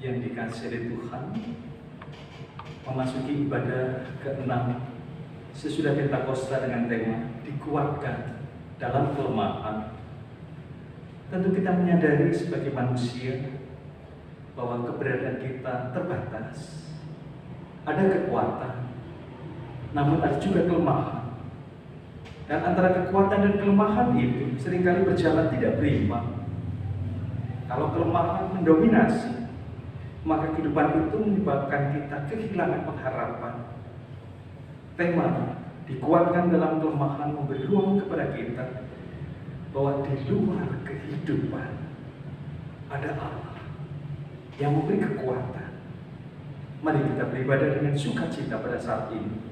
yang dikasihi oleh Tuhan, memasuki ibadah ke-6 sesudah Pentakosta dengan tema dikuatkan dalam kelemahan. Tentu kita menyadari sebagai manusia bahwa keberadaan kita terbatas. Ada kekuatan, namun ada juga kelemahan. Dan antara kekuatan dan kelemahan itu seringkali berjalan tidak berimbang. Kalau kelemahan mendominasi, maka kehidupan itu menyebabkan kita kehilangan pengharapan. Tema dikuatkan dalam kelemahan memberi ruang kepada kita bahwa di luar kehidupan ada Allah yang memberi kekuatan. Mari kita beribadah dengan sukacita pada saat ini.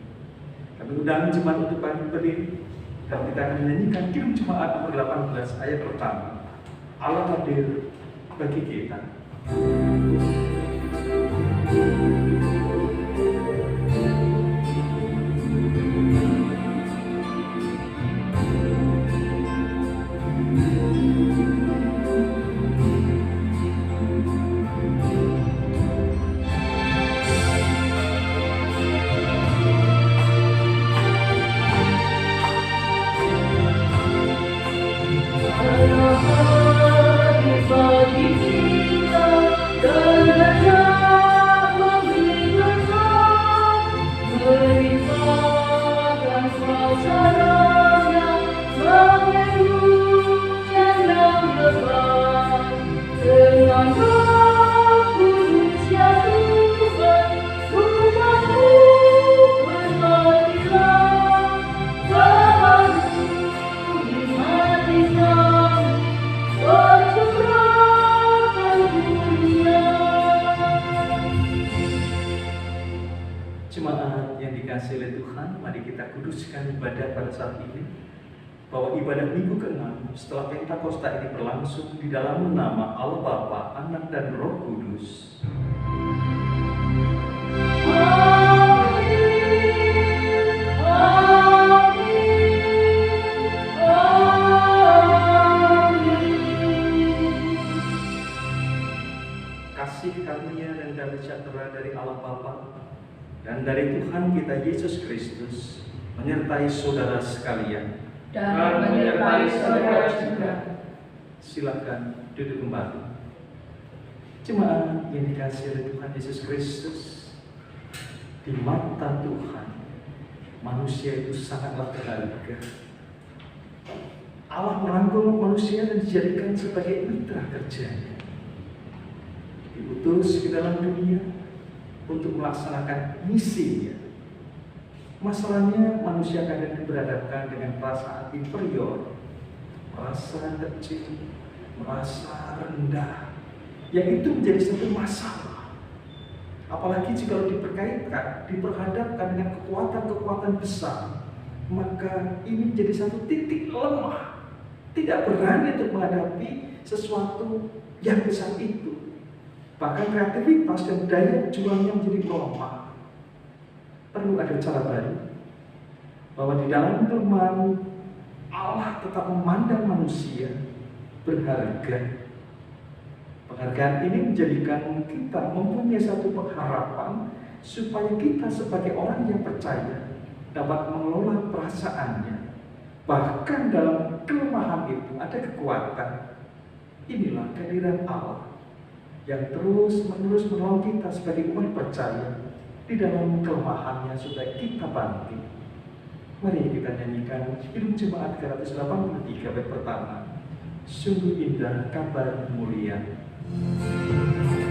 Kami undang jemaat untuk berdiri dan kita akan menyanyikan Kirim Jemaat nomor 18 ayat pertama. Allah hadir bagi kita. Jemaat yang dikasihi oleh Tuhan, mari kita kuduskan ibadah pada saat ini. Bahwa ibadah minggu ke-6 setelah Pentakosta ini berlangsung di dalam nama Allah Bapa, Anak dan Roh Kudus. Kasih karunia dan damai sejahtera dari Allah Bapa dan dari Tuhan kita Yesus Kristus menyertai saudara sekalian. Dan menyertai saudara juga. Silakan duduk kembali. Jemaat yang dikasihi oleh Tuhan Yesus Kristus, di mata Tuhan manusia itu sangatlah berharga. Allah merangkul manusia dan dijadikan sebagai mitra kerjanya, diutus ke dalam dunia untuk melaksanakan misinya. Masalahnya manusia kadang diberhadapkan dengan perasaan inferior, merasa kecil, merasa rendah, yang itu menjadi satu masalah. Apalagi jika diperhadapkan dengan kekuatan-kekuatan besar, maka ini menjadi satu titik lemah, tidak berani untuk menghadapi sesuatu yang besar itu. Bahkan kreativitas dan daya juangnya menjadi melemah. Perlu ada cara baru, bahwa di dalam kelemahan Allah tetap memandang manusia berharga. Penghargaan ini menjadikan kita mempunyai satu pengharapan supaya kita sebagai orang yang percaya dapat mengelola perasaannya. Bahkan dalam kelemahan itu ada kekuatan. Inilah kehadiran Allah yang terus-menerus menolong kita sebagai umat percaya di dalam kelemahannya supaya kita bangkit. Mari kita nyanyikan Kirim Jemaat 383 bait pertama. Sungguh indah kabar mulia. Yeah.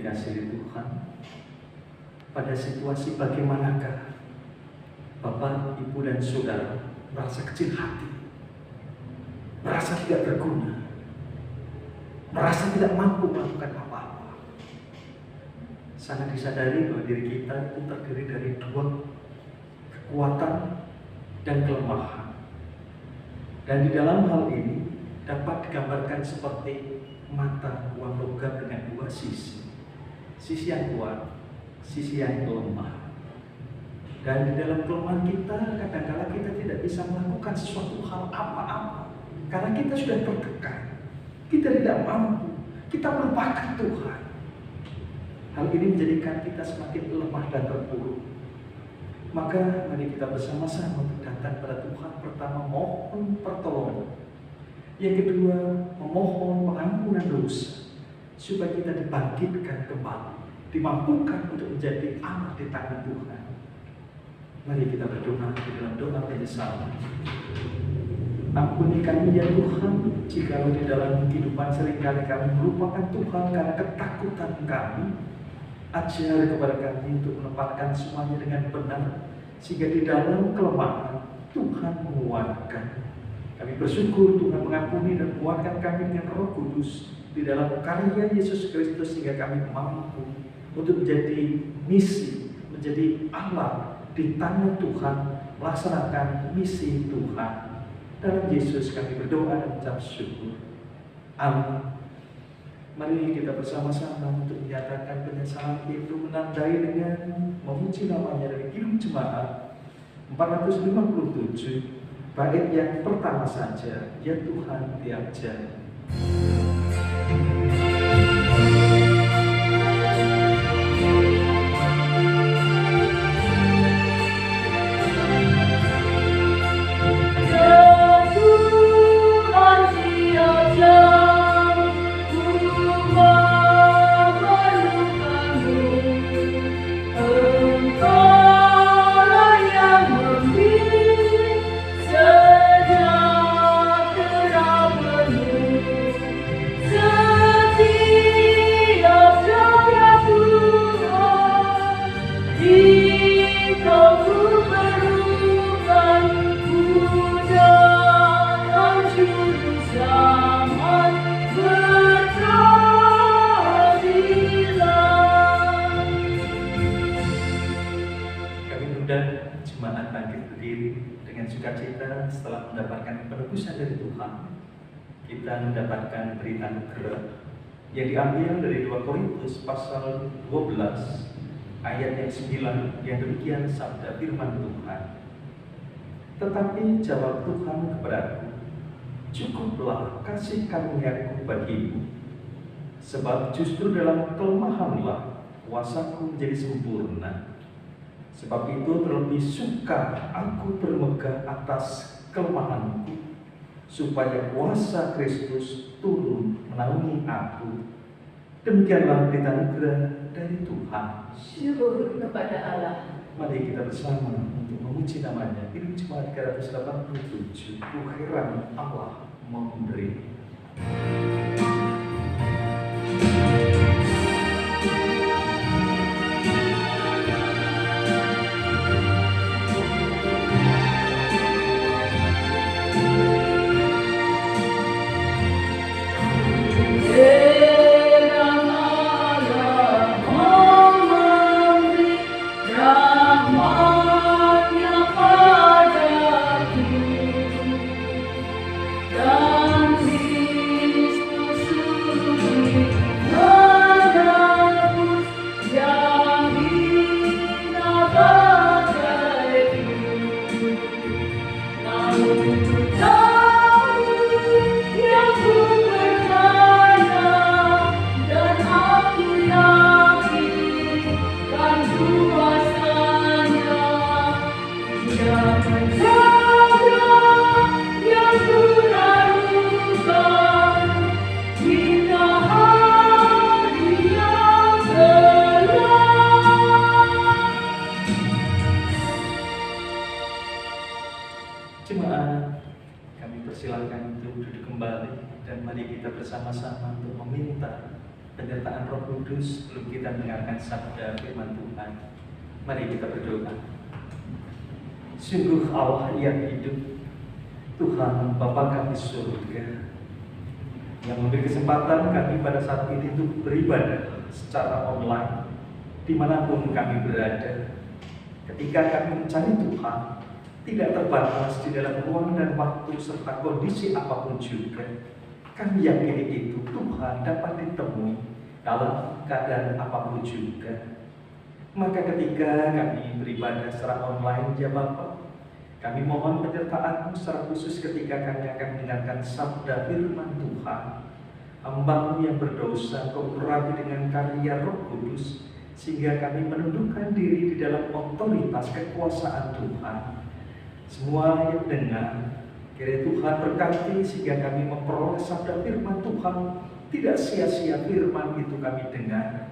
dikasihi Tuhan, pada situasi bagaimanakah Bapak, Ibu, dan Saudara merasa kecil hati, merasa tidak berguna, merasa tidak mampu melakukan apa-apa? Sangat disadari bahwa diri kita itu terdiri dari dua, kekuatan dan kelemahan. Dan di dalam hal ini dapat digambarkan seperti mata uang logam dengan dua sisi. Sisi yang kuat, sisi yang lemah. Dan di dalam kelemahan kita, kadang-kala kita tidak bisa melakukan sesuatu hal apa-apa. Karena kita sudah tertekan. Kita tidak mampu. Kita melupakan Tuhan. Hal ini menjadikan kita semakin lemah dan terpuruk. Maka mari kita bersama-sama datang pada Tuhan. Pertama, mohon pertolongan. Yang kedua, memohon pengampunan dosa, supaya kita dibangkitkan kembali, dimampukan untuk menjadi anak di tangan Tuhan. Mari kita berdoa di dalam doa penyesalan. Ampuni kami ya Tuhan, jikalau di dalam kehidupan seringkali kami melupakan Tuhan karena ketakutan kami. Ajar kepada kami untuk menempatkan semuanya dengan benar, sehingga di dalam kelemahan Tuhan menguatkan. Kami bersyukur Tuhan mengampuni dan kuatkan kami dengan Roh Kudus di dalam karya Yesus Kristus, sehingga kami mampu untuk menjadi misi, menjadi alat di tangan Tuhan, melaksanakan misi Tuhan. Dalam Yesus kami berdoa dan mengucap syukur. Amin. Mari kita bersama-sama untuk menyatakan penyesalan itu, menandai dengan memuji namanya dari Kirim Jemaat 457. Bait yang pertama saja, ya Tuhan tiap jam. Jemaat bangkit berdiri dengan sukacita setelah mendapatkan penebusan dari Tuhan. Kita mendapatkan berita nubuat yang diambil dari 2 Korintus pasal 12 ayat yang 9, yang demikian sabda firman Tuhan. Tetapi jawab Tuhan kepadaku, cukuplah kasih karuniaku bagimu, sebab justru dalam kelemahanlah kuasaku menjadi sempurna. Sebab itu terlebih suka aku bermegah atas kelemahanku, supaya kuasa Kristus turun menaungi aku. Demikianlah berita anugerah dari Tuhan. Syukur kepada Allah. Mari kita bersama untuk memuji namanya. Kirim Jemaat 387. Heran Allah memberi. Jemaat, kami persilahkan untuk duduk kembali dan mari kita bersama-sama untuk meminta penyertaan Roh Kudus sebelum kita mendengarkan sabda firman Tuhan. Mari kita berdoa. Sungguh Allah yang hidup, Tuhan Bapa kami surga, yang memberi kesempatan kami pada saat ini untuk beribadah secara online dimanapun kami berada. Ketika kami mencari Tuhan, tidak terbatas di dalam ruang dan waktu serta kondisi apapun juga, kami yakini itu Tuhan dapat ditemui dalam keadaan apapun juga. Maka ketika kami beribadah secara online, ya Bapa, kami mohon penyertaan secara khusus ketika kami akan mendengarkan sabda firman Tuhan. Hamba-Mu yang berdosa, Kau urapi dengan karya Roh Kudus, sehingga kami menundukkan diri di dalam otoritas kekuasaan Tuhan. Semua yang dengar, kiranya Tuhan berkati sehingga kami memperoleh sabda firman Tuhan. Tidak sia-sia firman itu kami dengar.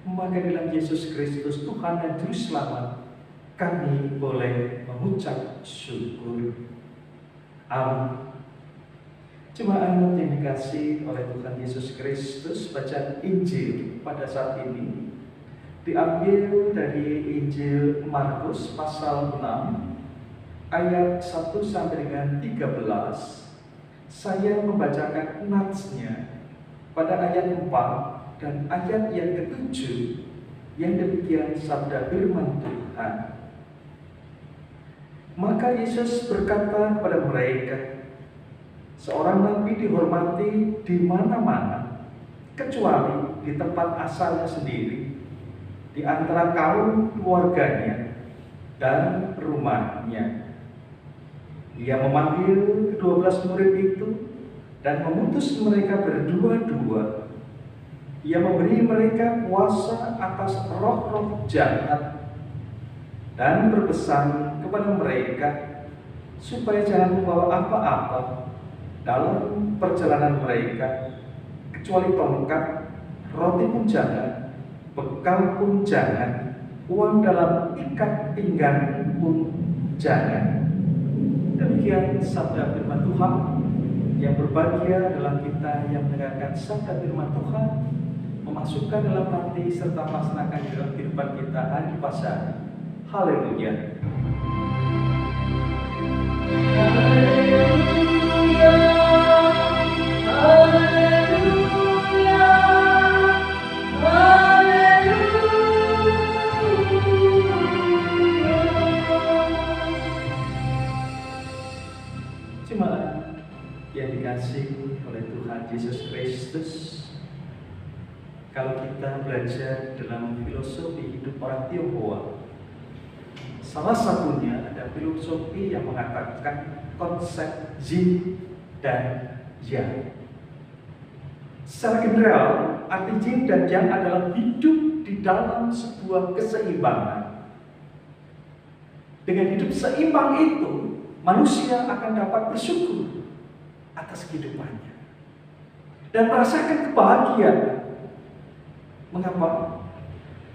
Maka dalam Yesus Kristus Tuhan dan Juru Selamat, kami boleh mengucap syukur. Amin. Jemaat yang dikasihi oleh Tuhan Yesus Kristus, bacaan Injil pada saat ini diambil dari Injil Markus pasal 6 ayat 1 sampai dengan 13. Saya membacakan natsnya pada ayat 4 dan ayat yang ke-7, yang demikian sabda firman Tuhan. Maka Yesus berkata kepada mereka, seorang nabi dihormati di mana-mana, kecuali di tempat asalnya sendiri, di antara kaum keluarganya dan rumahnya. Ia memanggil 12 murid itu dan memutus mereka berdua-dua. Ia memberi mereka kuasa atas roh-roh jahat dan berpesan kepada mereka supaya jangan membawa apa-apa dalam perjalanan mereka, kecuali tongkat, roti pun jangan, bekal pun jangan, uang dalam ikat pinggang pun jangan. Demikian sabda firman Tuhan. Yang berbahagia adalah kita yang mendengarkan sabda firman Tuhan, memasukkan dalam hati serta melaksanakan dalam kehidupan kita hari pas hari. Haleluya. Jemaat yang dikasihi oleh Tuhan Yesus Kristus, kalau kita belajar dalam filosofi hidup orang Tionghoa, salah satunya ada filosofi yang mengatakan konsep Yin dan Yang. Secara general, arti Yin dan Yang adalah hidup di dalam sebuah keseimbangan. Dengan hidup seimbang itu, manusia akan dapat bersyukur atas kehidupannya dan merasakan kebahagiaan. Mengapa?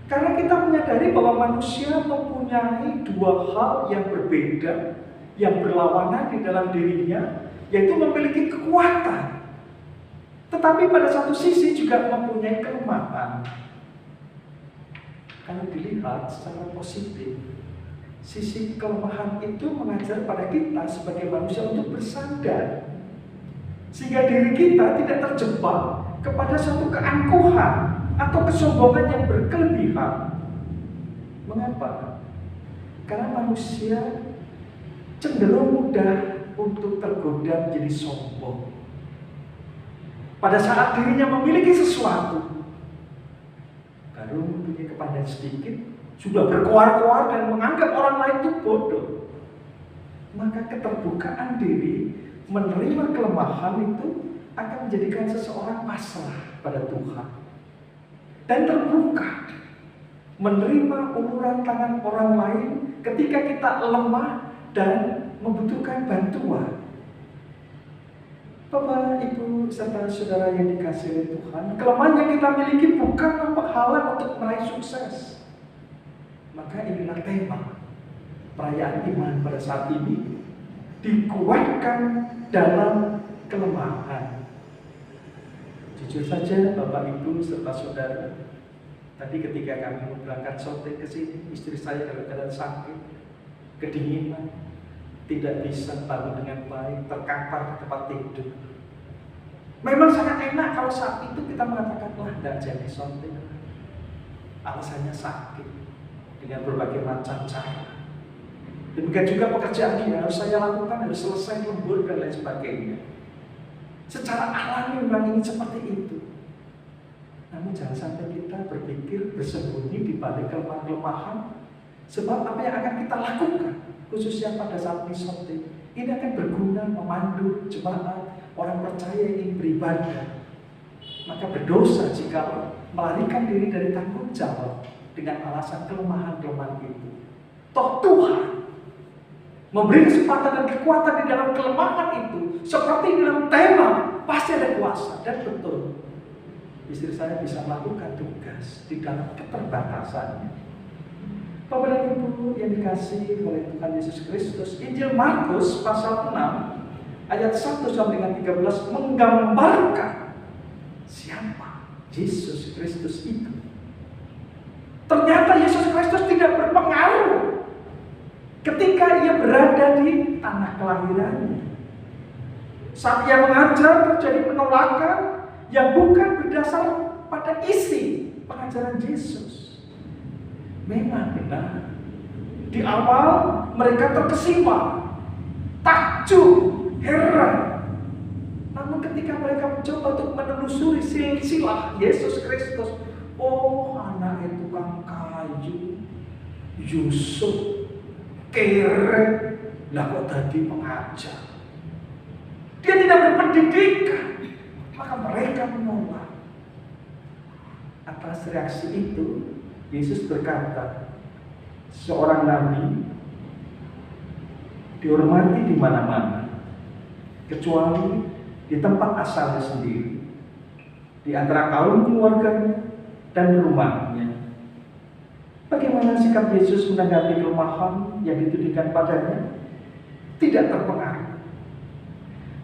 Karena kita menyadari bahwa manusia mempunyai dua hal yang berbeda, yang berlawanan di dalam dirinya, yaitu memiliki kekuatan, tetapi pada satu sisi juga mempunyai kelemahan. Kalau dilihat secara positif, sisi kelemahan itu mengajar pada kita sebagai manusia untuk bersandar, sehingga diri kita tidak terjebak kepada suatu keangkuhan atau kesombongan yang berkelebihan. Mengapa? Karena manusia cenderung mudah untuk tergoda menjadi sombong. Pada saat dirinya memiliki sesuatu, baru mempunyai kepandaian sedikit, sudah berkoar-koar dan menganggap orang lain itu bodoh. Maka keterbukaan diri menerima kelemahan itu akan menjadikan seseorang pasrah pada Tuhan dan terbuka menerima uluran tangan orang lain ketika kita lemah dan membutuhkan bantuan. Bapak, Ibu, serta saudara yang dikasihi oleh Tuhan, kelemahan yang kita miliki bukan penghalang untuk meraih sukses. Maka inilah tema perayaan iman pada saat ini, dikuatkan dalam kelemahan. Jujur saja Bapak Ibu serta Saudara, tadi ketika kami mau berangkat syuting ke sini, istri saya dalam keadaan sakit, kedinginan, tidak bisa bangun dengan baik, terkapar di tempat tidur. Memang sangat enak kalau saat itu kita mengatakan, wah tidak jadi syuting. Alasannya sakit dengan berbagai macam cara. Demikian juga pekerjaan yang harus saya lakukan, harus selesai lembur dan lain sebagainya. Secara alami memang ingin seperti itu. Namun jangan sampai kita berpikir bersembunyi di balik kelemahan-kelemahan. Sebab apa yang akan kita lakukan, khususnya pada saat syuting, ini akan berguna memandu jemaat, orang percaya yang ingin beribadah. Maka berdosa jika melarikan diri dari tanggung jawab dengan alasan kelemahan-kelemahan itu. Toh Tuhan memberi kesempatan dan kekuatan di dalam kelemahan itu. Seperti dalam tema, pasti ada kuasa. Dan betul, istri saya bisa melakukan tugas di dalam keterbatasannya. Bapak dan Ibu yang dikasihi oleh Tuhan Yesus Kristus, Injil Markus pasal 6 ayat 1 sampai dengan 13 menggambarkan siapa Yesus Kristus itu. Ternyata Yesus Kristus tidak berpengaruh ketika ia berada di tanah kelahirannya. Saat ia mengajar terjadi penolakan yang bukan berdasar pada isi pengajaran Yesus. Memang benar, di awal mereka terkesima, takjub, heran. Namun ketika mereka mencoba untuk menelusuri silsilah Yesus Kristus, oh anak tukang kayu, Yusuf, kere, lah kok tadi pengajar. Dia tidak berpendidikan, maka mereka menolak. Atas reaksi itu, Yesus berkata, seorang nabi dihormati di mana-mana, kecuali di tempat asalnya sendiri, di antara kaum keluarganya dan rumahnya. Bagaimana sikap Yesus menanggapi kelemahan yang ditujukan padanya? Tidak terpengaruh.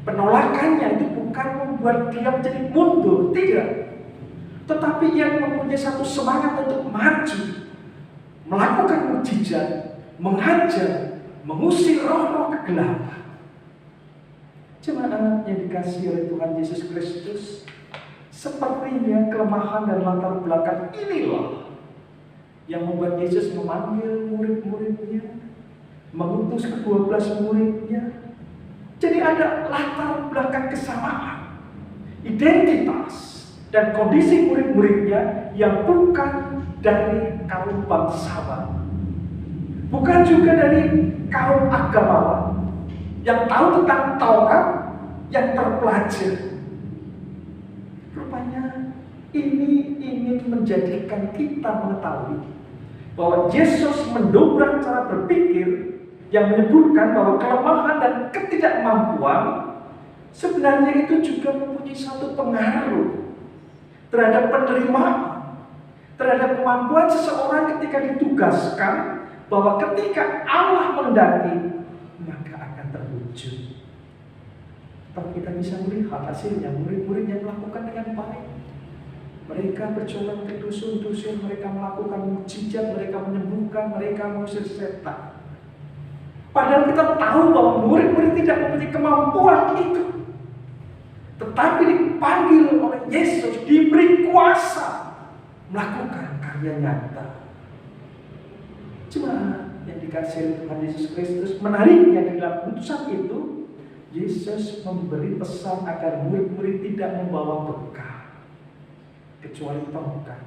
Penolakannya itu bukan membuat dia menjadi mundur, tidak. Tetapi ia mempunyai satu semangat untuk maju, melakukan mukjizat, mengajar, mengusir roh-roh kegelapan. Jemaat yang dikasihi oleh Tuhan Yesus Kristus, sepertinya kelemahan dan latar belakang inilah yang membuat Yesus memanggil murid-muridnya, mengutus ke-12 muridnya. Jadi ada latar belakang kesamaan, identitas dan kondisi murid-muridnya yang bukan dari kaum bangsawan, bukan juga dari kaum agamawan yang tahu tentang Taurat, yang terpelajar. Rupanya ini ingin menjadikan kita mengetahui bahwa Yesus mendobrak cara berpikir yang menyebutkan bahwa kelemahan dan ketidakmampuan sebenarnya itu juga mempunyai satu pengaruh terhadap penerimaan, terhadap kemampuan seseorang ketika ditugaskan, bahwa ketika Allah mendaki maka akan terwujud. Tapi kita bisa melihat hasilnya, murid-murid yang melakukan dengan baik. Mereka berjalan ke dusun-dusun, mereka melakukan mukjizat, mereka menyembuhkan, mereka mengusir setan. Padahal kita tahu bahwa murid-murid tidak mempunyai kemampuan itu. Tetapi dipanggil oleh Yesus, diberi kuasa melakukan karya nyata. Cuma yang dikasihi Tuhan Yesus Kristus, menariknya di dalam putusan itu, Yesus memberi pesan agar murid-murid tidak membawa bekal kecuali tongkat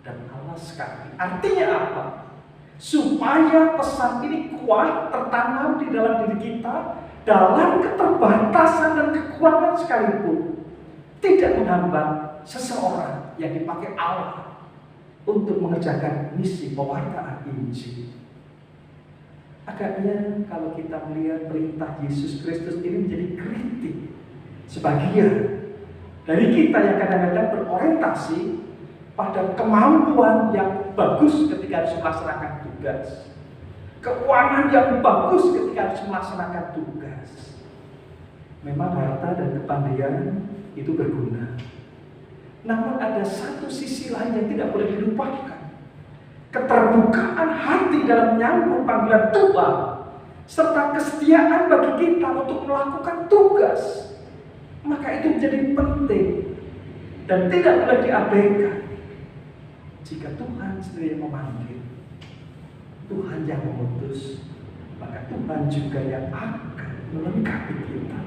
dan alas kaki. Artinya apa? Supaya pesan ini kuat tertanam di dalam diri kita, dalam keterbatasan dan kekurangan sekalipun, tidak menghambat seseorang yang dipakai Allah untuk mengerjakan misi pewartaan Injil. Agaknya kalau kita melihat perintah Yesus Kristus ini menjadi kritik sebagian dari kita yang kadang-kadang berorientasi pada kemampuan yang bagus ketika harus melaksanakan tugas, keuangan yang bagus ketika harus melaksanakan tugas. Memang harta dan kepandaian itu berguna, Namun ada satu sisi lain yang tidak boleh dilupakan. Keterbukaan hati dalam menyambut panggilan Tuhan, serta kesetiaan bagi kita untuk melakukan tugas. Maka itu menjadi penting dan tidak boleh diabaikan. Jika Tuhan sendiri yang memanggil, Tuhan yang memutus, maka Tuhan juga yang akan melengkapi kita.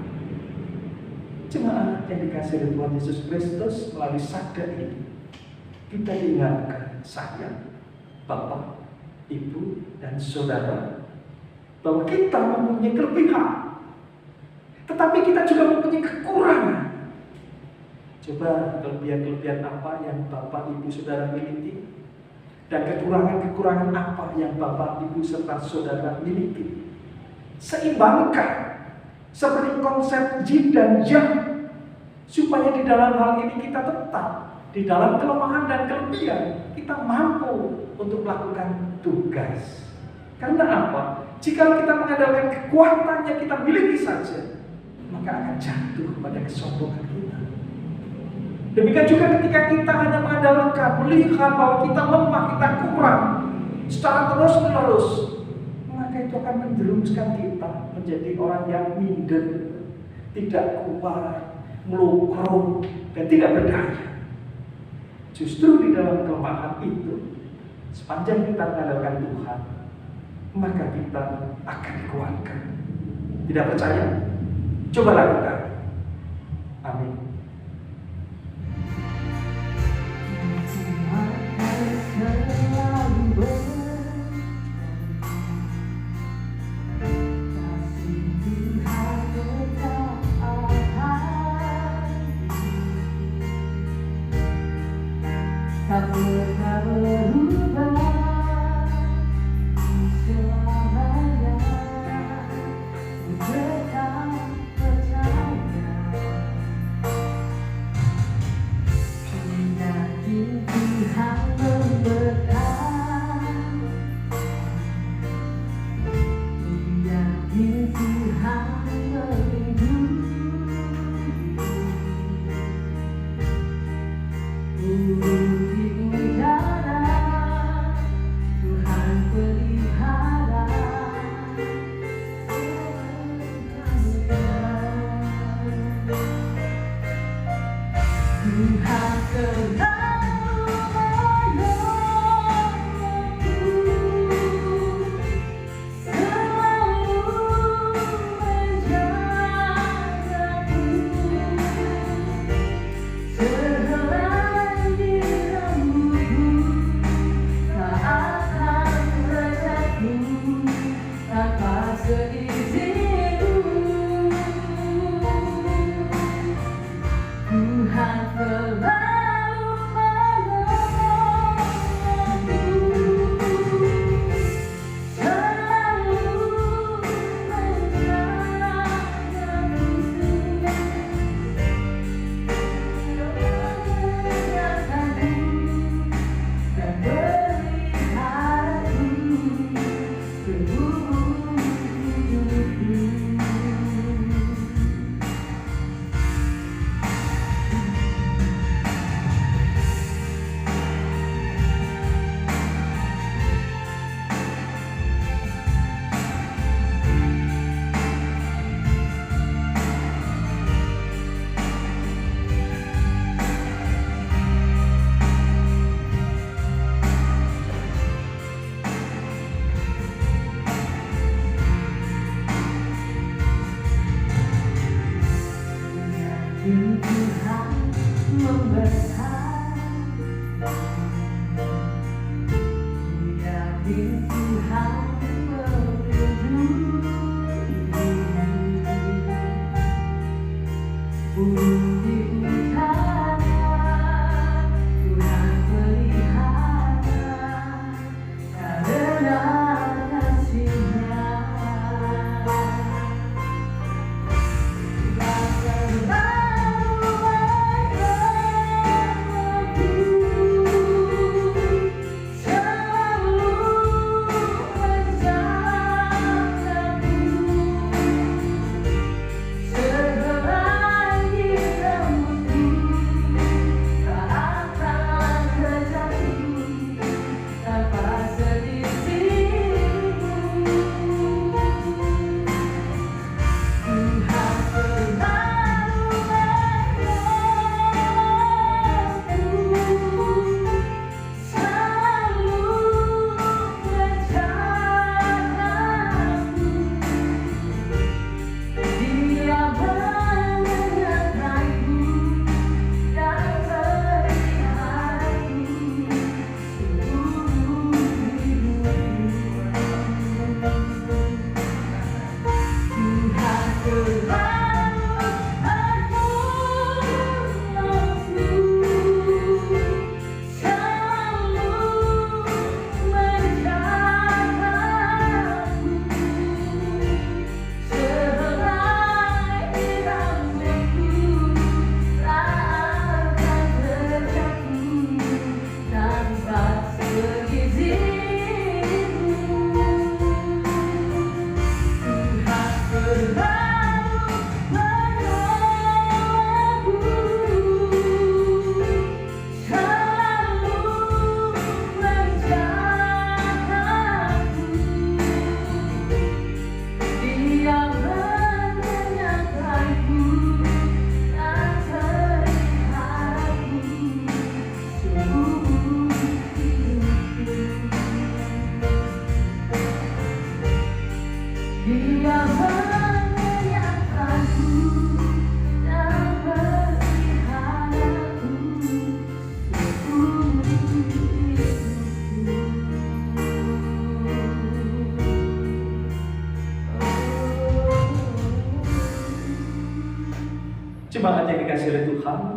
Jemaat yang dikasihi Tuhan Yesus Kristus, melalui sabda ini kita diingatkan, saya, Bapak, Ibu, dan Saudara, bahwa kita mempunyai kelebihan, tetapi kita juga mempunyai kekurangan. Coba kelebihan-kelebihan apa yang Bapak, Ibu, Saudara miliki, dan kekurangan-kekurangan apa yang Bapak, Ibu, serta Saudara miliki. Seimbangkan seperti konsep yin dan yang, supaya di dalam hal ini kita tetap di dalam kelemahan dan kelebihan, kita mampu untuk melakukan tugas. Karena apa? Jika kita mengandalkan kekuatan yang kita miliki saja, maka akan jatuh pada kesombongan kita. Demikian juga ketika kita hanya mengandalkan, melihat bahwa kita lemah, kita kurang secara terus-menerus, maka itu akan menjerumuskan kita menjadi orang yang minder, tidak kuat, melukrum, dan tidak berdaya. Justru di dalam kelemahan itu, sepanjang kita mengandalkan Tuhan, maka kita akan dikuatkan. Tidak percaya? Coba lakukan. Amin. Tak pernah berubah selamanya, tetap percaya. Yakin Tuhan memberkati, yakin Tuhan melindungi.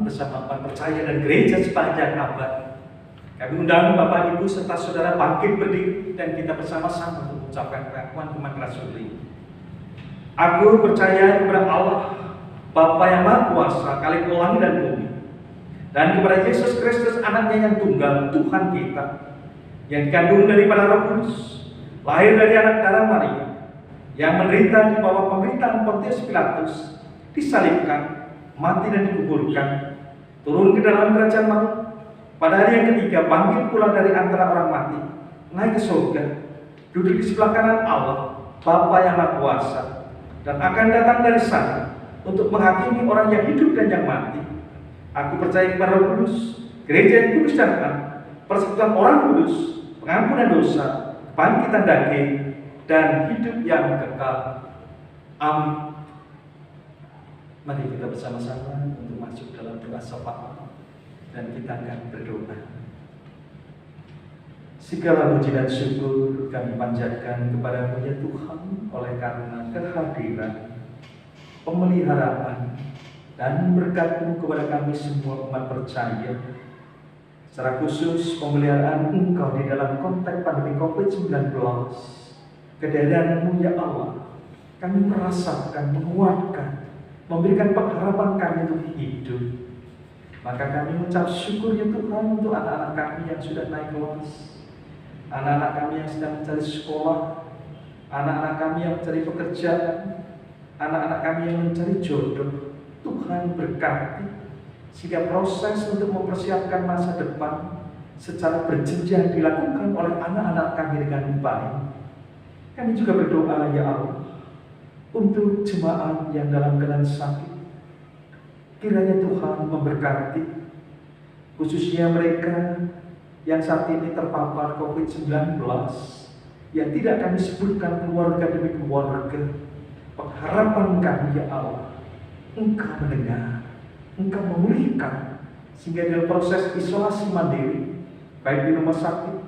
bersama umat percaya dan gereja sepanjang abad. Kami undang Bapak Ibu serta saudara bangkit berdiri dan kita bersama-sama untuk mengucapkan pengakuan iman rasuli. Aku percaya kepada Allah, Bapa yang Maha Kuasa, Khalik langit dan bumi, dan kepada Yesus Kristus anaknya yang tunggal, Tuhan kita, yang dikandung daripada Roh Kudus, lahir dari anak darah Maria, yang menderita di bawah pemerintahan Pontius Pilatus, disalibkan, mati dan dikuburkan, turun ke dalam kerajaan maut, pada hari yang ketiga bangkit pula dari antara orang mati, naik ke surga, duduk di sebelah kanan Allah, Bapa yang Maha Kuasa, dan akan datang dari sana untuk menghakimi orang yang hidup dan yang mati. Aku percaya kepada Roh Kudus, gereja yang kudus dan am, persekutuan orang kudus, pengampunan dosa, bangkitan daging, dan hidup yang kekal. Amin. Mari kita bersama-sama untuk masuk dalam doa syafaat dan kita akan berdoa. Segala puji dan syukur kami panjatkan kepada-Mu ya Tuhan, oleh karena kehadiran, pemeliharaan, dan berkat-Mu kepada kami semua umat percaya. Secara khusus pemeliharaan Engkau di dalam konteks pandemi COVID-19, kehadiran-Mu ya Allah, kami merasakan, menguatkan, memberikan pengharapan kami untuk hidup. Maka kami mengucap syukur ya Tuhan untuk anak-anak kami yang sudah naik kelas, anak-anak kami yang sedang mencari sekolah, anak-anak kami yang mencari pekerjaan, anak-anak kami yang mencari jodoh. Tuhan berkati sehingga proses untuk mempersiapkan masa depan secara berjenjang dilakukan oleh anak-anak kami dengan baik. Kami juga berdoa ya Allah untuk jemaat yang dalam keadaan sakit. Kiranya Tuhan memberkati, khususnya mereka yang saat ini terpapar COVID-19, yang tidak kami sebutkan keluarga demi keluarga. Pengharapan kami ya Allah, Engkau mendengar, Engkau memulihkan, sehingga dalam proses isolasi mandiri, baik di rumah sakit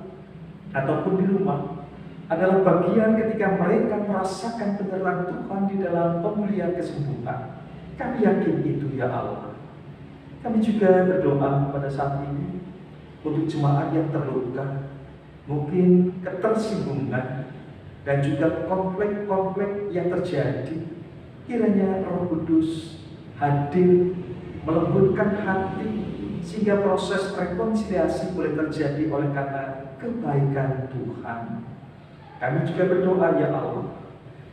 ataupun di rumah, adalah bagian ketika mereka merasakan penyertaan Tuhan di dalam pemulihan kesembuhan. Kami yakin itu ya Allah. Kami juga berdoa pada saat ini untuk jemaat yang terluka, mungkin ketersinggungan, dan juga konflik-konflik yang terjadi. Kiranya Roh Kudus hadir melembutkan hati sehingga proses rekonsiliasi boleh terjadi oleh karena kebaikan Tuhan. Kami juga berdoa ya Allah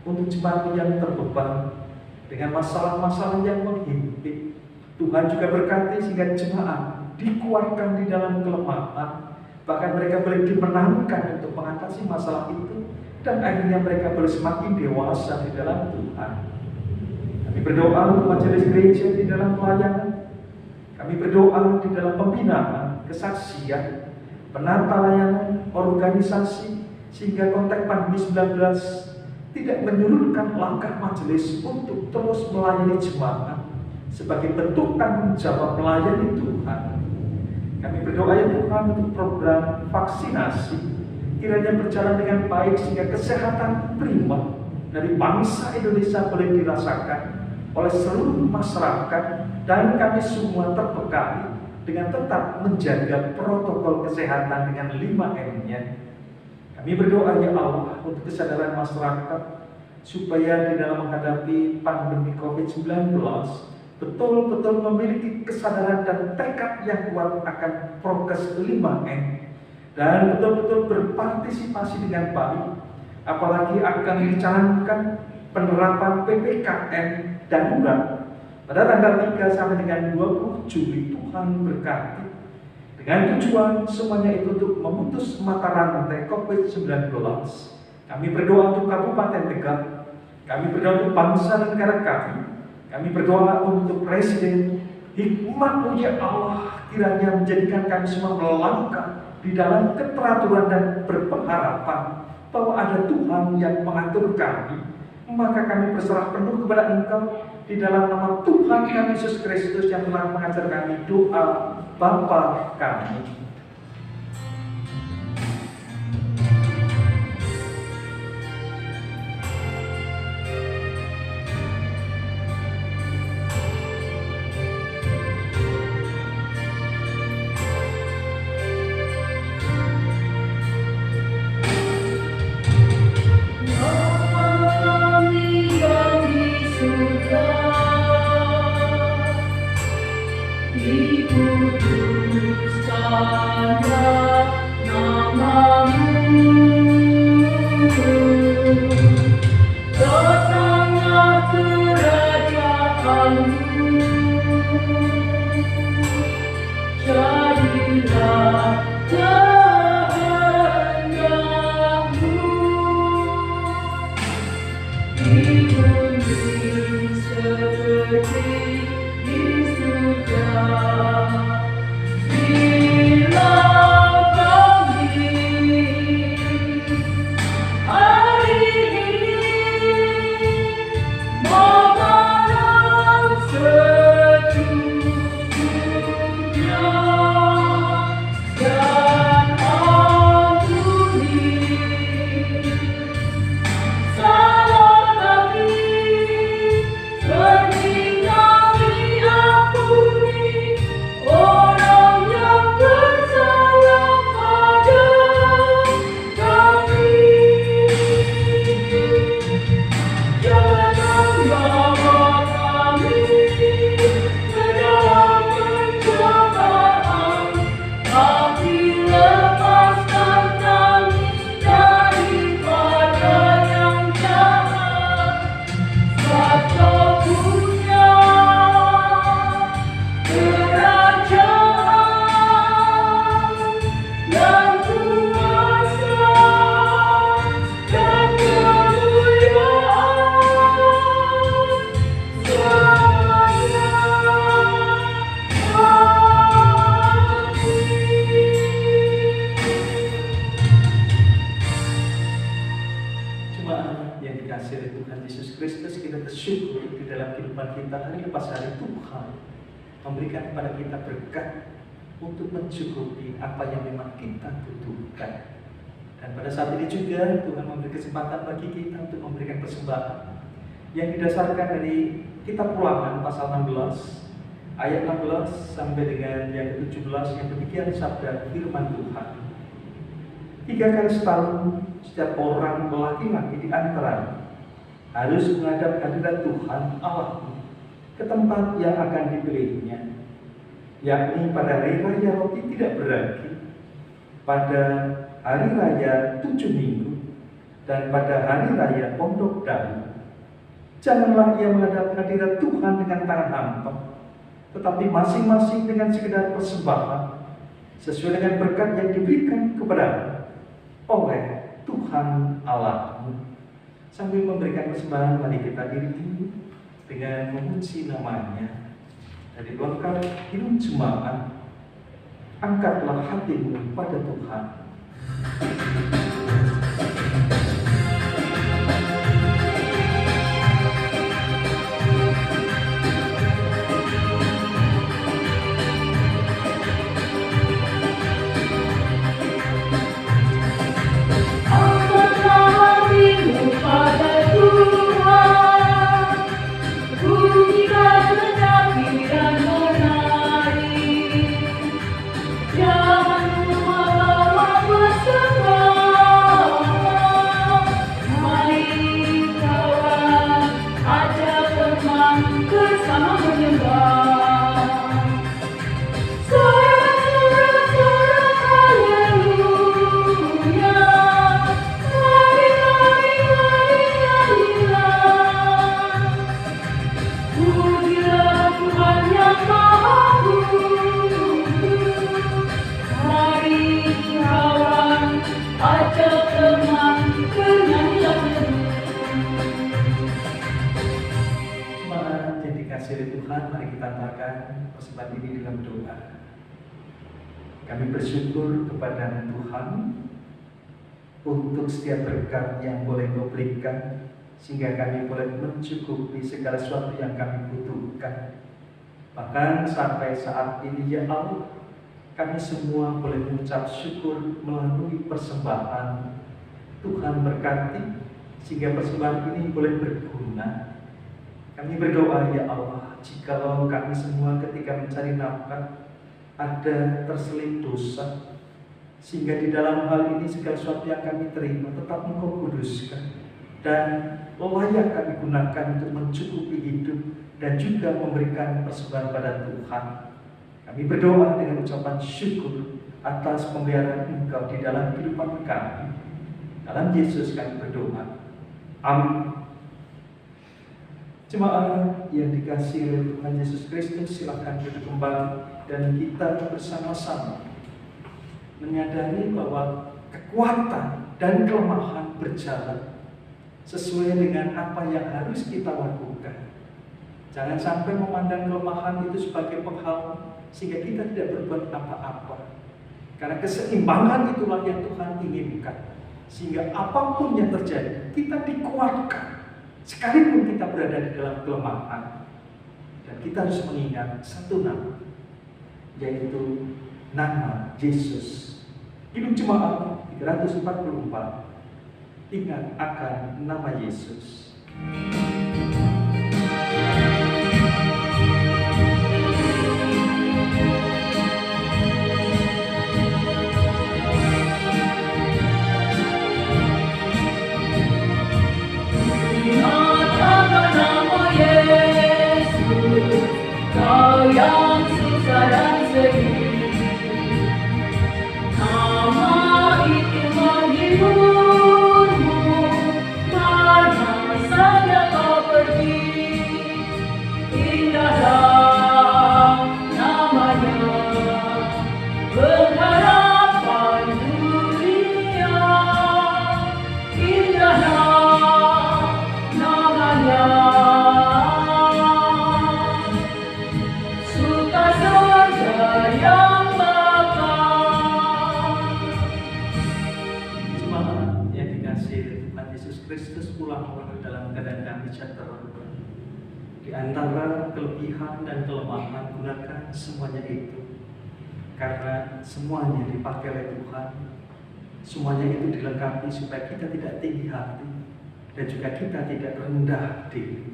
untuk jemaat yang terbeban dengan masalah-masalah yang menghimpit. Tuhan juga berkati sehingga jemaat dikuatkan di dalam kelemahan, bahkan mereka boleh dimenangkan untuk mengatasi masalah itu, dan akhirnya mereka boleh semakin dewasa di dalam Tuhan. Kami berdoa untuk majelis gereja di dalam pelayanan. Kami berdoa di dalam pembinaan, kesaksian, penata layanan, organisasi, sehingga konteks pandemi 19 tidak menyurutkan langkah majelis untuk terus melayani jemaat sebagai bentuk tanggung jawab melayani Tuhan. Kami berdoa ya Tuhan untuk program vaksinasi kiranya berjalan dengan baik sehingga kesehatan prima dari bangsa Indonesia boleh dirasakan oleh seluruh masyarakat, dan kami semua terbekali dengan tetap menjaga protokol kesehatan dengan 5M-nya. Kami berdoa ya Allah untuk kesadaran masyarakat supaya di dalam menghadapi pandemi COVID-19 betul-betul memiliki kesadaran dan tekad yang kuat akan prokes 5M, dan betul-betul berpartisipasi dengan baik, apalagi akan dicanangkan penerapan PPKM darurat pada tanggal 3 sampai dengan 20 Juli. Tuhan berkati dengan tujuan semuanya itu untuk memutus mata rantai COVID-19. Kami berdoa untuk Kabupaten Tegal, kami berdoa untuk bangsa dan negara kami berdoa untuk Presiden. Hikmat-Mu ya Allah kiranya menjadikan kami semua melangkah di dalam keteraturan dan berpengharapan bahwa ada Tuhan yang mengatur kami. Maka kami berserah penuh kepada Engkau di dalam nama Tuhan kami Yesus Kristus yang telah mengajar kami doa Bapa kami. memberikan kepada kita berkat untuk mencukupi apa yang memang kita butuhkan. Dan pada saat ini juga Tuhan memberi kesempatan bagi kita untuk memberikan persembahan yang didasarkan dari kitab Ulangan pasal 16 ayat 16 sampai dengan yang ke-17 yang demikian sabda firman Tuhan. 3 kali setahun setiap orang laki-laki di antara harus menghadap hadirat Tuhan Allahmu ke tempat yang akan dipilihnya, yakni pada hari raya roti tidak beragi, pada hari raya 7 minggu, dan pada hari raya pondok daun. Janganlah ia menghadap hadirat Tuhan dengan tangan hampa, tetapi masing-masing dengan sekedar persembahan sesuai dengan berkat yang diberikan kepada oleh Tuhan Allahmu. Sambil memberikan persembahan, mari kita diri dengan memuji namanya. Dari lengkap hidup jemaat, angkatlah hatimu pada Tuhan. Kami bersyukur kepada Tuhan untuk setiap berkat yang boleh Kau berikan, sehingga kami boleh mencukupi segala sesuatu yang kami butuhkan. Bahkan sampai saat ini ya Allah, kami semua boleh mengucap syukur melalui persembahan. Tuhan berkati sehingga persembahan ini boleh berguna. Kami berdoa ya Allah, jikalau kami semua ketika mencari nafkah ada terselip dosa, sehingga di dalam hal ini segala sesuatu yang kami terima tetap Engkau kuduskan dan layak kami gunakan untuk mencukupi hidup dan juga memberikan persembahan pada Tuhan. Kami berdoa dengan ucapan syukur atas pemeliharaan Engkau di dalam kehidupan kami. Dalam Yesus kami berdoa. Amin. Jemaat yang dikasihi oleh Tuhan Yesus Kristus, silakan duduk kembali dan kita bersama-sama menyadari bahwa kekuatan dan kelemahan berjalan sesuai dengan apa yang harus kita lakukan. Jangan sampai memandang kelemahan itu sebagai penghalang sehingga kita tidak berbuat apa-apa. Karena keseimbangan itulah yang Tuhan inginkan. Sehingga apapun yang terjadi, kita dikuatkan. Sekalipun kita berada di dalam kelemahan. Dan kita harus mengingat satu nama, yaitu nama Yesus. Hidup Jemaat 344, ingat akan nama Yesus. Yang susah dan sedih, nama itu menghiburmu mana saja kau pergi. Indahlah namanya, pengharapan dunia. Indahlah namanya, yang Jemaat yang dikasihi Tuhan Yesus Kristus, pulanglah dalam keadaan damai sejahtera. Di antara kelebihan dan kelemahan, gunakan semuanya itu, karena semuanya dipakai oleh Tuhan. Semuanya itu dilengkapi supaya kita tidak tinggi hati dan juga kita tidak rendah diri.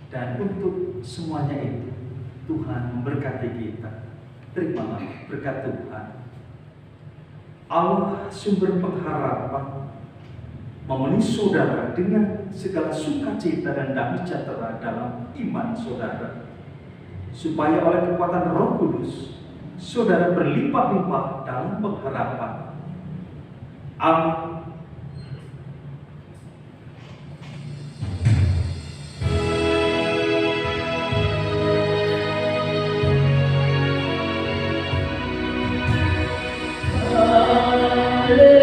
Dan untuk semuanya itu Tuhan memberkati kita. Terimalah berkat Tuhan. Allah sumber pengharapan memenuhi saudara dengan segala sukacita dan damai sejahtera dalam iman saudara, supaya oleh kekuatan Roh Kudus saudara berlimpah-limpah dalam pengharapan. Amin. Hallelujah.